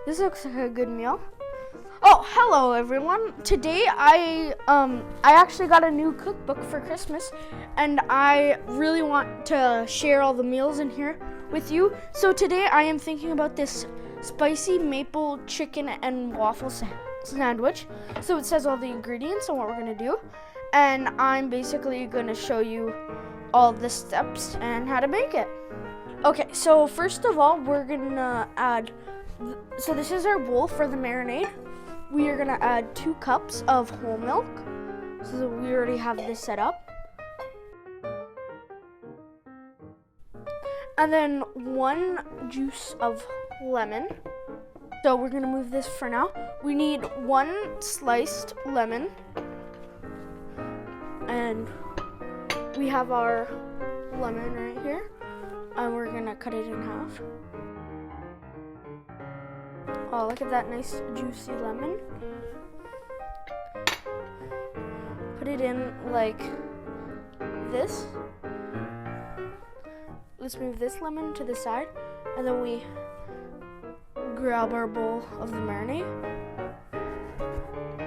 This looks like a good meal. Oh, hello everyone. Today I actually got a new cookbook for Christmas, and I really want to share all the meals in here with you. So today I am thinking about this spicy maple chicken and waffle sandwich. So it says all the ingredients and what we're gonna do, and I'm basically gonna show you all the steps and how to make it. Okay, so first of all, we're gonna add, so this is our bowl for the marinade. We are gonna add 2 cups of whole milk. So we already have this set up. And then 1 juice of lemon. So we're gonna move this for now. We need 1 sliced lemon. And we have our lemon right here. And we're gonna cut it in half. Oh, look at that nice juicy lemon. Put it in like this. Let's move this lemon to the side, and then we grab our bowl of the marinade,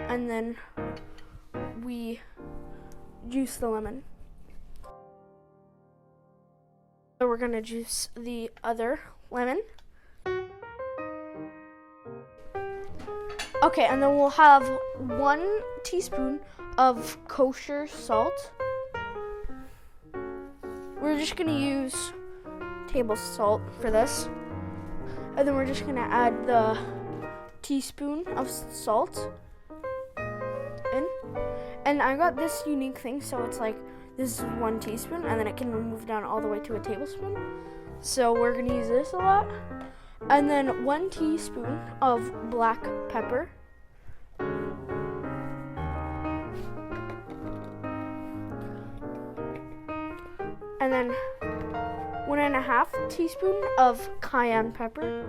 and then we juice the lemon. So we're gonna juice the other lemon. Okay, and then we'll have 1 teaspoon of kosher salt. We're just gonna use table salt for this. And then we're just gonna add the teaspoon of salt in. And I got this unique thing, so it's like, this is 1 teaspoon, and then it can move down all the way to a tablespoon. So we're gonna use this a lot. And then 1 teaspoon of black pepper. And then 1.5 teaspoon of cayenne pepper.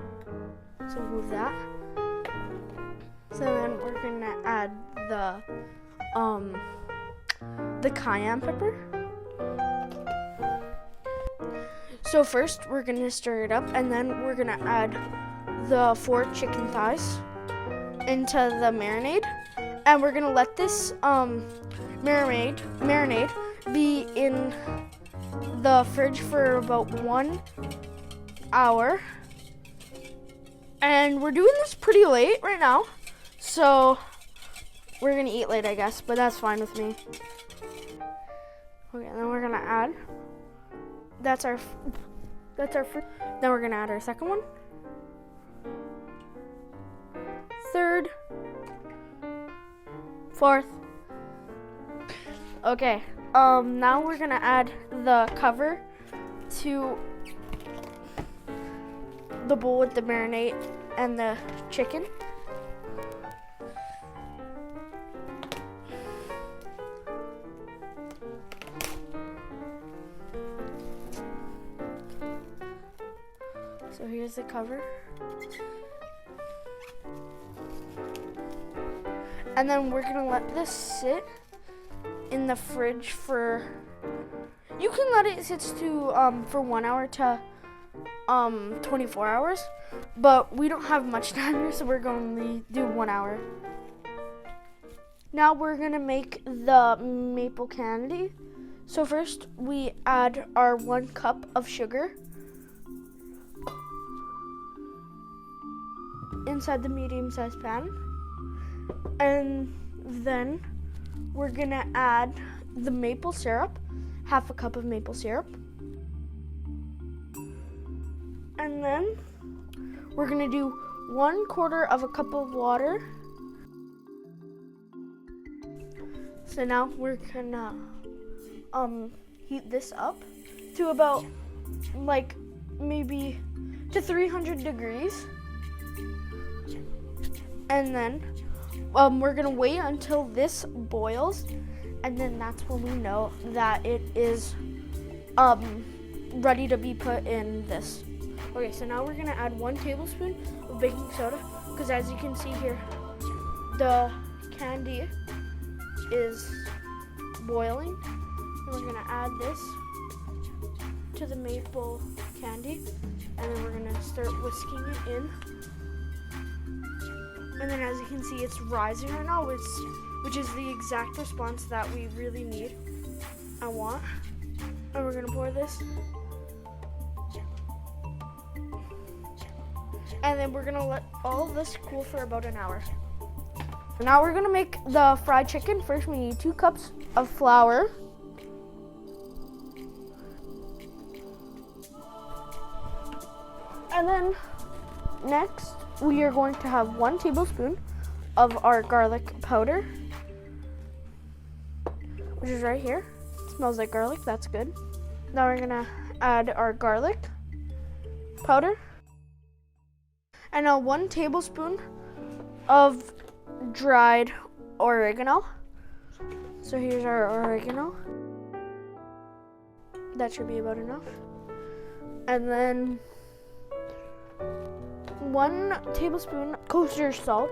So move that. So then we're gonna add the cayenne pepper. So first we're gonna stir it up, and then we're gonna add the 4 chicken thighs into the marinade, and we're gonna let this marinade be in the fridge for about 1 hour. And we're doing this pretty late right now, so we're gonna eat late, I guess, but that's fine with me. Okay, then we're gonna add, that's our first. Then we're gonna add our second one, third, fourth. Okay, now we're gonna add the cover to the bowl with the marinade and the chicken. So here's the cover. And then we're gonna let this sit in the fridge for, you can let it sit to for 1 hour to 24 hours, but we don't have much time here, so we're going to do 1 hour. Now we're gonna make the maple candy. So first we add our 1 cup of sugar inside the medium-sized pan, and then we're gonna add the maple syrup, 1/2 cup of maple syrup, and then we're gonna do 1/4 cup of water. So now we're gonna heat this up to about like maybe to 300 degrees. And then we're gonna wait until this boils, and then that's when we know that it is ready to be put in this. Okay, so now we're gonna add 1 tablespoon of baking soda, because as you can see here, the candy is boiling. And we're gonna add this to the maple candy, and then we're gonna start whisking it in. And then as you can see, it's rising right now, which is the exact response that we really need. I want. And we're gonna pour this. And then we're gonna let all of this cool for about an hour. Now we're gonna make the fried chicken. First we need 2 cups of flour. And then next we are going to have 1 tablespoon of our garlic powder, which is right here. It smells like garlic, that's good. Now we're gonna add our garlic powder. And now 1 tablespoon of dried oregano. So here's our oregano. That should be about enough. And then 1 tablespoon kosher salt.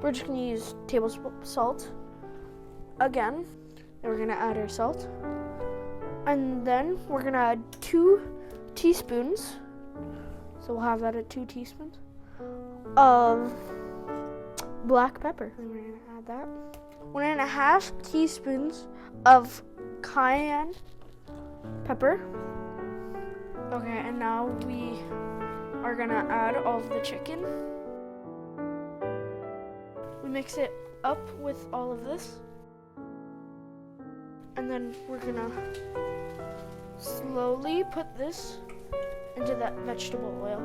We're just gonna use tablespoon salt again. And we're gonna add our salt. And then we're gonna add 2 teaspoons. So we'll have that at 2 teaspoons of black pepper. And we're gonna add that. 1.5 teaspoons of cayenne pepper. Okay, and now we are gonna add all of the chicken. We mix it up with all of this. And then we're gonna slowly put this into that vegetable oil.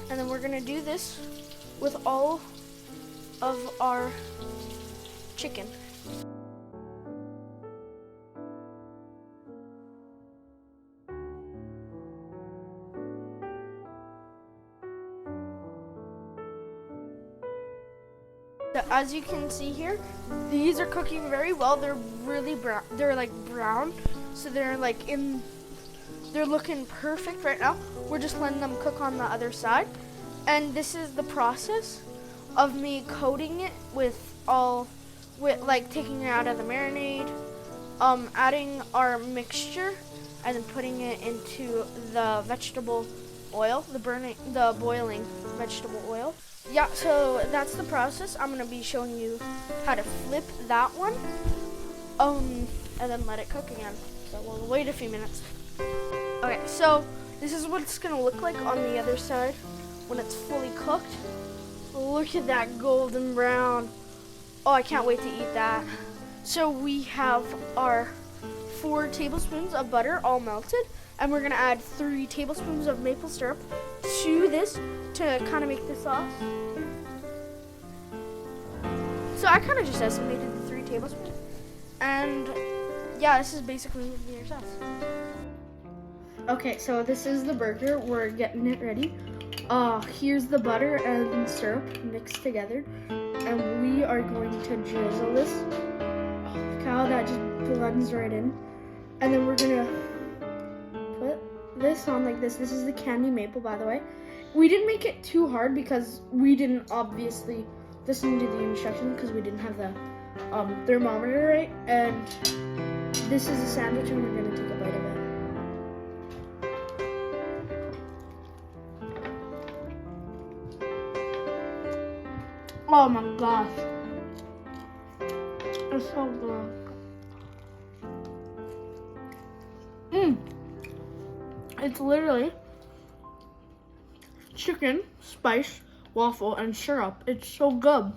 And then we're gonna do this with all of our chicken. So as you can see here, these are cooking very well. They're really brown. They're like brown, so they're like they're looking perfect right now. We're just letting them cook on the other side. And this is the process of me coating it with like taking it out of the marinade, adding our mixture, and then putting it into the vegetable oil, the boiling vegetable oil. Yeah, so that's the process. I'm gonna be showing you how to flip that one, and then let it cook again. So we'll wait a few minutes. Okay, so this is what it's gonna look like on the other side when it's fully cooked. Look at that golden brown. Oh, I can't wait to eat that. So we have our 4 tablespoons of butter all melted, and we're gonna add 3 tablespoons of maple syrup to this to kind of make the sauce. So I kind of just estimated the 3 tablespoons. And yeah, this is basically your sauce. Okay, so this is the burger. We're getting it ready. Here's the butter and syrup mixed together. And we are going to drizzle this. Oh, look how that just blends right in. And then we're gonna put this on like this. This is the candy maple, by the way. We didn't make it too hard because we didn't obviously listen to the instructions because we didn't have the thermometer right. And this is a sandwich, and we're gonna take a bite of it. Oh my gosh, it's so good. It's literally chicken, spice, waffle, and syrup. It's so good.